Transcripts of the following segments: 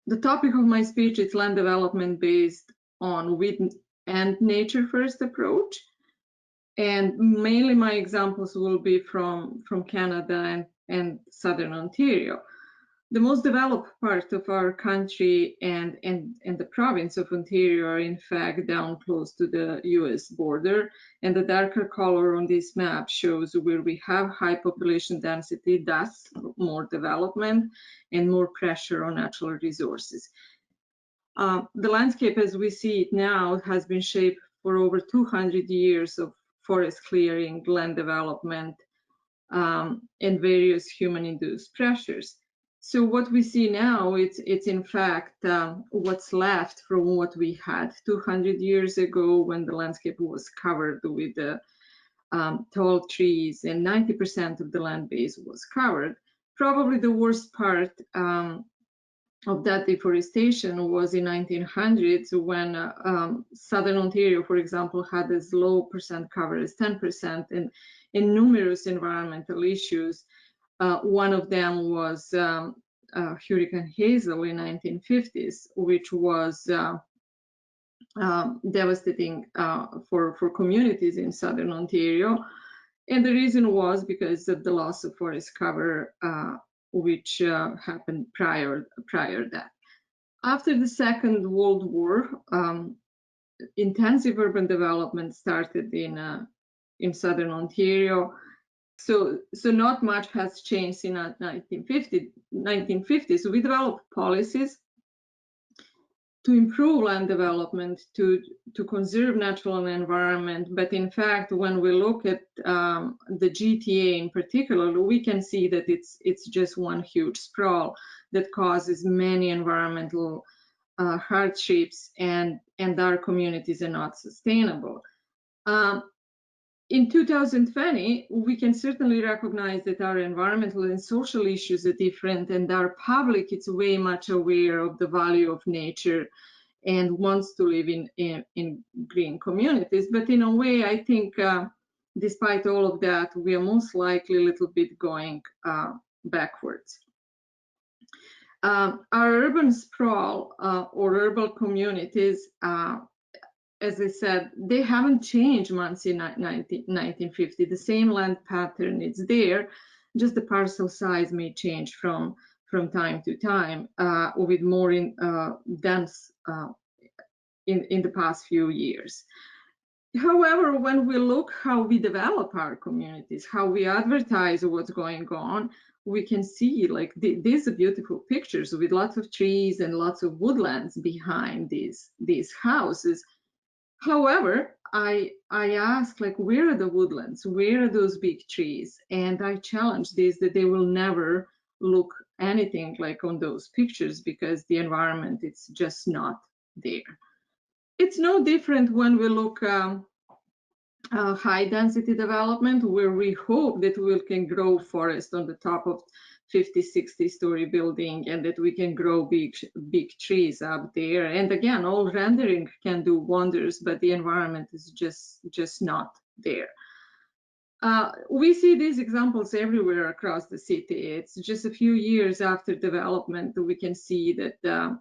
The topic of my speech is land development based on wind and nature first approach. And mainly my examples will be from Canada and Southern Ontario. The most developed part of our country and the province of Ontario are in fact down close to the US border, and the darker color on this map shows where we have high population density, thus more development and more pressure on natural resources. The landscape as we see it now has been shaped for over 200 years of forest clearing, land development, and various human-induced pressures. So what we see now, it's in fact what's left from what we had 200 years ago when the landscape was covered with tall trees and 90% of the land base was covered. Probably the worst part of that deforestation was in 1900s when Southern Ontario, for example, had as low percent cover as 10% and in numerous environmental issues. One of them was Hurricane Hazel in 1950s, which was devastating for communities in Southern Ontario. And the reason was because of the loss of forest cover, which happened prior that. After the Second World War, intensive urban development started in Southern Ontario. So not much has changed in 1950s. So we developed policies to improve land development, to conserve natural environment. But in fact, when we look at the GTA in particular, we can see that it's just one huge sprawl that causes many environmental hardships, and our communities are not sustainable. In 2020, we can certainly recognize that our environmental and social issues are different, and our public is way much aware of the value of nature and wants to live in green communities. But in a way, I think, despite all of that, we are most likely a little bit going backwards. Our urban sprawl or urban communities, as I said, they haven't changed much in 1950. The same land pattern is there, just the parcel size may change from time to time, with more dense in the past few years. However, when we look how we develop our communities, how we advertise what's going on, we can see like these are beautiful pictures with lots of trees and lots of woodlands behind these houses. However, I ask, like, where are the woodlands? Where are those big trees? And I challenge these that they will never look anything like on those pictures because the environment is just not there. It's no different when we look high density development, where we hope that we can grow forest on the top of 50, 60-story building, and that we can grow big trees up there. And again, all rendering can do wonders, but the environment is just not there. We see these examples everywhere across the city. It's just a few years after development that we can see that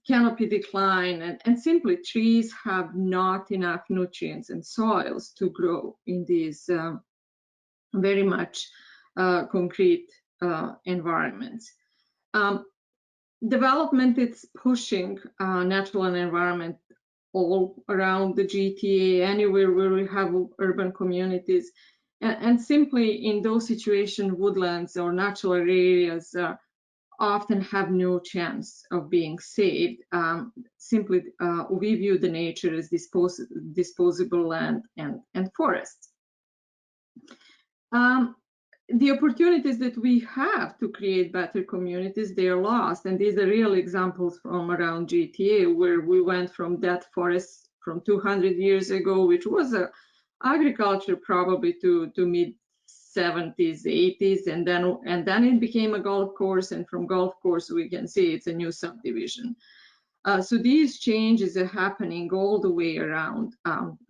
canopy decline and simply trees have not enough nutrients and soils to grow in these very much concrete environments. Development is pushing natural and environment all around the GTA, anywhere where we have urban communities, and simply in those situations, woodlands or natural areas often have no chance of being saved. Simply, we view the nature as disposable land and forests. The opportunities that we have to create better communities, they are lost. And these are real examples from around GTA, where we went from that forest from 200 years ago, which was agriculture probably to mid 70s, 80s, and then it became a golf course, and from golf course we can see it's a new subdivision. So these changes are happening all the way around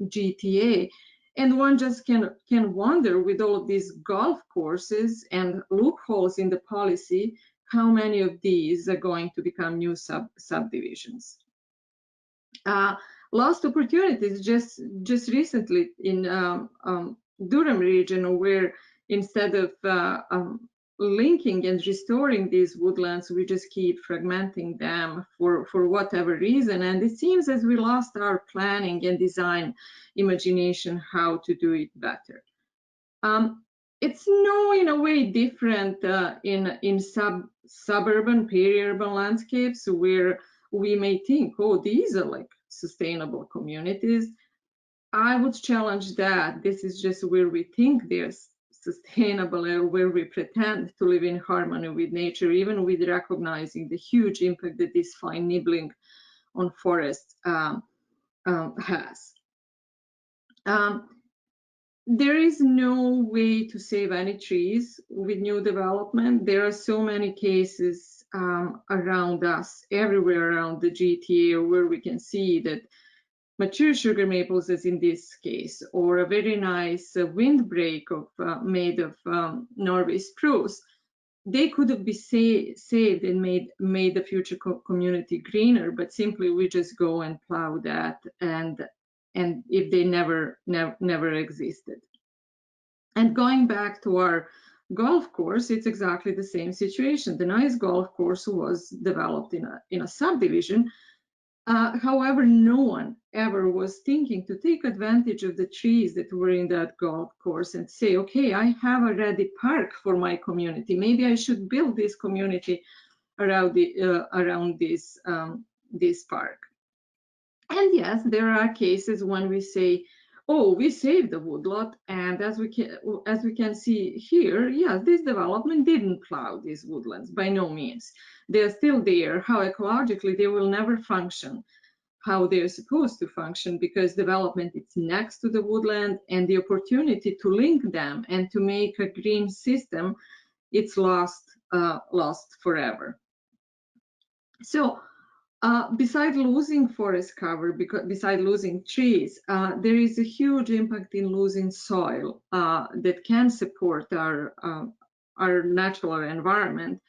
GTA, and one just can wonder, with all of these golf courses and loopholes in the policy, how many of these are going to become new subdivisions. Lost opportunities just recently in Durham region, where instead of linking and restoring these woodlands, we just keep fragmenting them for whatever reason, and it seems as we lost our planning and design imagination how to do it better. It's in a way different in suburban, peri-urban landscapes, where we may think, oh, these are like sustainable communities. I would challenge that this is just where we think they're sustainable, or where we pretend to live in harmony with nature, even with recognizing the huge impact that this fine nibbling on forests has. There is no way to save any trees with new development. There are so many cases around us, everywhere around the GTA, where we can see that mature sugar maples, as in this case, or a very nice windbreak made of Norway spruce, they could have been saved and made the future community greener, but simply we just go and plow that, and if they never existed. And going back to our golf course, it's exactly the same situation. The nice golf course was developed in a subdivision. However, no one ever was thinking to take advantage of the trees that were in that golf course and say, okay, I have a ready park for my community. Maybe I should build this community around this park. And yes, there are cases when we say, oh, we saved the woodlot, and as we can see here, yes, this development didn't plow these woodlands, by no means. They're still there. How ecologically they will never function how they're supposed to function, because development is next to the woodland, and the opportunity to link them and to make a green system, it's lost forever. So beside losing forest cover, beside losing trees, there is a huge impact in losing soil that can support our natural environment.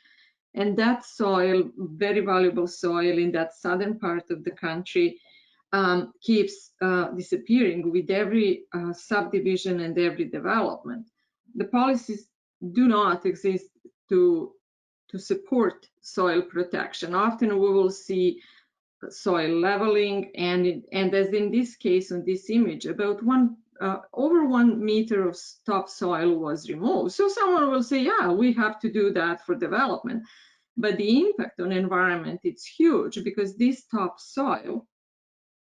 And that soil, very valuable soil in that southern part of the country, keeps disappearing with every subdivision and every development. The policies do not exist to support soil protection. Often we will see soil leveling, and as in this case, on this image, about over 1 meter of topsoil was removed. So someone will say, yeah, we have to do that for development. But the impact on environment, it's huge, because this topsoil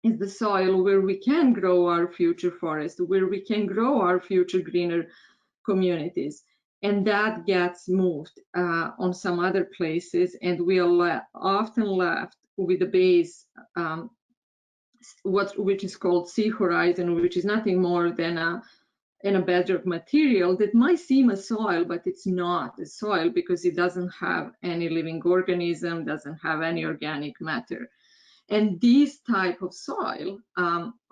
is the soil where we can grow our future forest, where we can grow our future greener communities. And that gets moved on some other places, and we are often left with the base, which is called sea horizon, which is nothing more than a bedrock material that might seem a soil, but it's not a soil, because it doesn't have any living organism, doesn't have any organic matter. And this type of soil,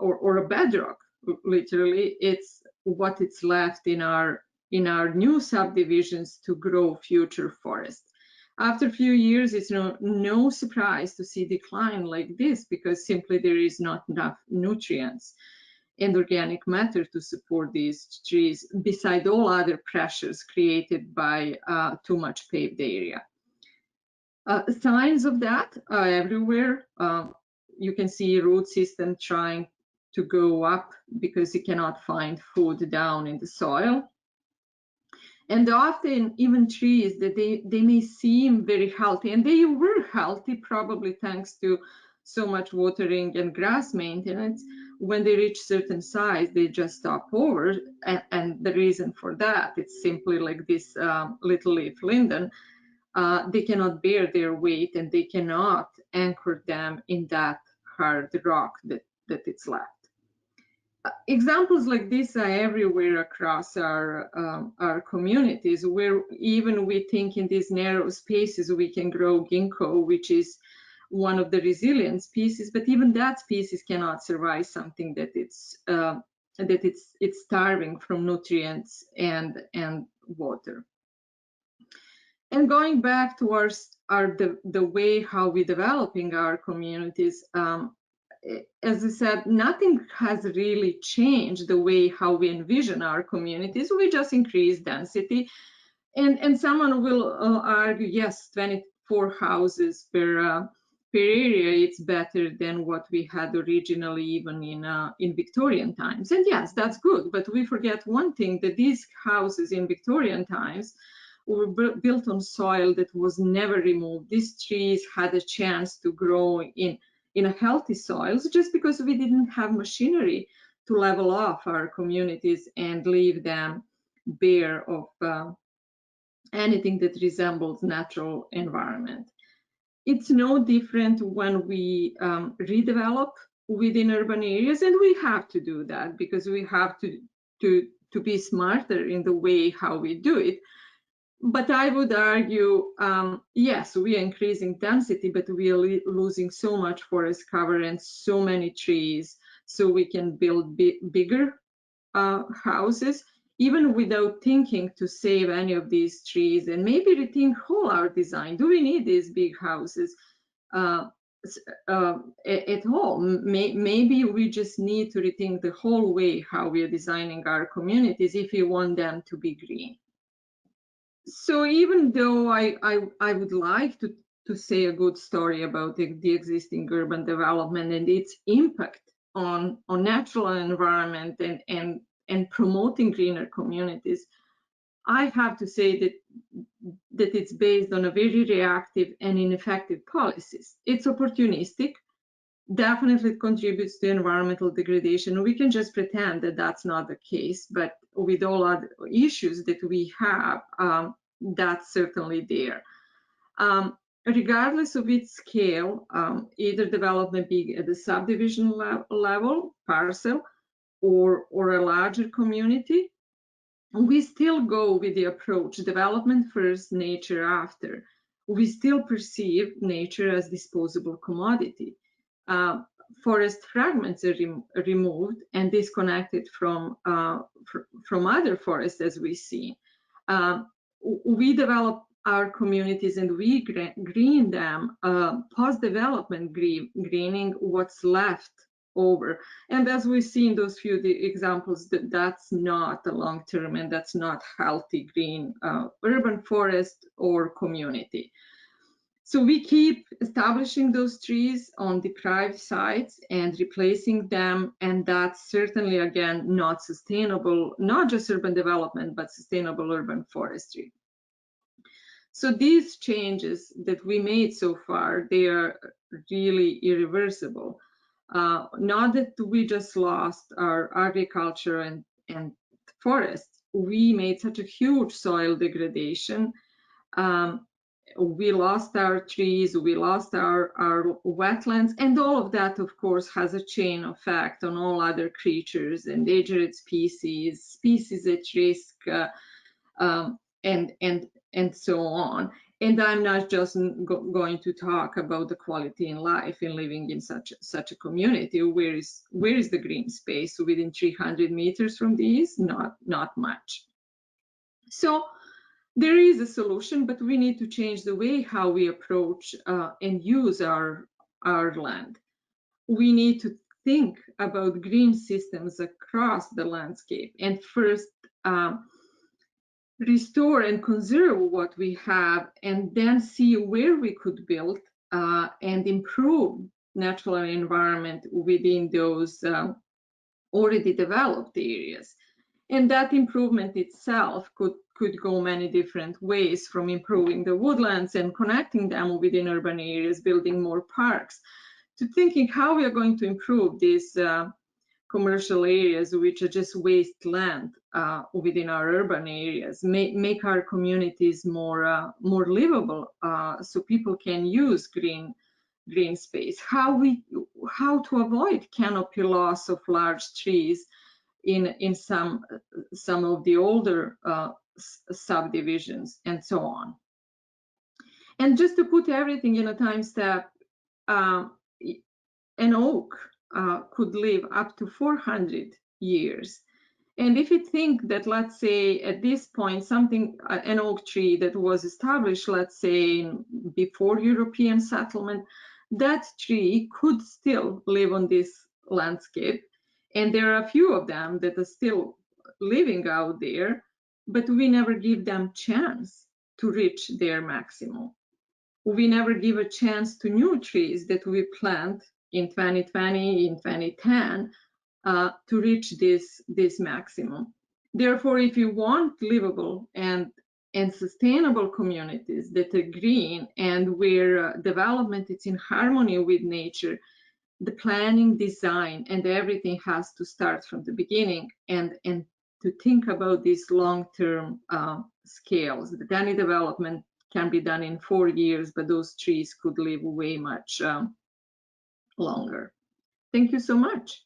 or a bedrock, literally, it's what it's left in our new subdivisions to grow future forests. After a few years, it's no surprise to see decline like this, because simply there is not enough nutrients and organic matter to support these trees, beside all other pressures created by too much paved area. Signs of that are everywhere. You can see root system trying to go up because it cannot find food down in the soil. And often even trees that they may seem very healthy, and they were healthy probably thanks to so much watering and grass maintenance, when they reach certain size, they just stop over. And the reason for that, it's simply like this little leaf linden. They cannot bear their weight, and they cannot anchor them in that hard rock that it's left. Examples like this are everywhere across our communities, where even we think in these narrow spaces we can grow ginkgo, which is one of the resilient species, but even that species cannot survive something that it's starving from nutrients and water. And going back towards the way how we're developing our communities, as I said, nothing has really changed the way how we envision our communities. We just increase density. And someone will argue, yes, 24 houses per area, it's better than what we had originally, even in Victorian times. And yes, that's good, but we forget one thing, that these houses in Victorian times were built on soil that was never removed. These trees had a chance to grow in a healthy soils just because we didn't have machinery to level off our communities and leave them bare of anything that resembles natural environment. It's no different when we redevelop within urban areas, and we have to do that because we have to be smarter in the way how we do it. But I would argue, yes, we are increasing density, but we are losing so much forest cover and so many trees, so we can build bigger houses, even without thinking to save any of these trees, and maybe rethink whole our design. Do we need these big houses at all? Maybe we just need to rethink the whole way how we are designing our communities if we want them to be green. So even though I would like to say a good story about the existing urban development and its impact on natural environment and promoting greener communities, I have to say that it's based on a very reactive and ineffective policies. It's opportunistic, definitely contributes to environmental degradation. We can just pretend that that's not the case, but with all other issues that we have, that's certainly there. Regardless of its scale, either development be at the subdivision level, parcel, or a larger community, we still go with the approach development first, nature after. We still perceive nature as disposable commodity. Forest fragments are removed and disconnected from other forests, as we see. We develop our communities and we green them, post-development greening what's left over. And as we see in those few examples, that's not a long-term and that's not healthy green urban forest or community. So we keep establishing those trees on deprived sites and replacing them, and that's certainly, again, not sustainable, not just urban development, but sustainable urban forestry. So these changes that we made so far, they are really irreversible. Not that we just lost our agriculture and forests, we made such a huge soil degradation. We lost our trees, we lost our wetlands, and all of that, of course, has a chain effect on all other creatures, endangered species at risk, and so on. And I'm not just going to talk about the quality in life in living in such a community. Where is the green space within 300 meters from these? Not much. So there is a solution, but we need to change the way how we approach and use our land. We need to think about green systems across the landscape and first restore and conserve what we have, and then see where we could build and improve natural environment within those already developed areas. And that improvement itself could go many different ways, from improving the woodlands and connecting them within urban areas, building more parks, to thinking how we are going to improve these commercial areas, which are just waste land within our urban areas, make our communities more livable, so people can use green space. How to avoid canopy loss of large trees in some of the older subdivisions, and so on. And just to put everything in a time step, an oak could live up to 400 years. And if you think that, let's say, at this point, something, an oak tree that was established, let's say, before European settlement, that tree could still live on this landscape. And there are a few of them that are still living out there, but we never give them chance to reach their maximum. We never give a chance to new trees that we plant in 2020, in 2010, to reach this maximum. Therefore, if you want livable and sustainable communities that are green and where development is in harmony with nature, the planning, design, and everything has to start from the beginning and to think about these long-term scales. The Dani development can be done in 4 years, but those trees could live way much longer. Thank you so much.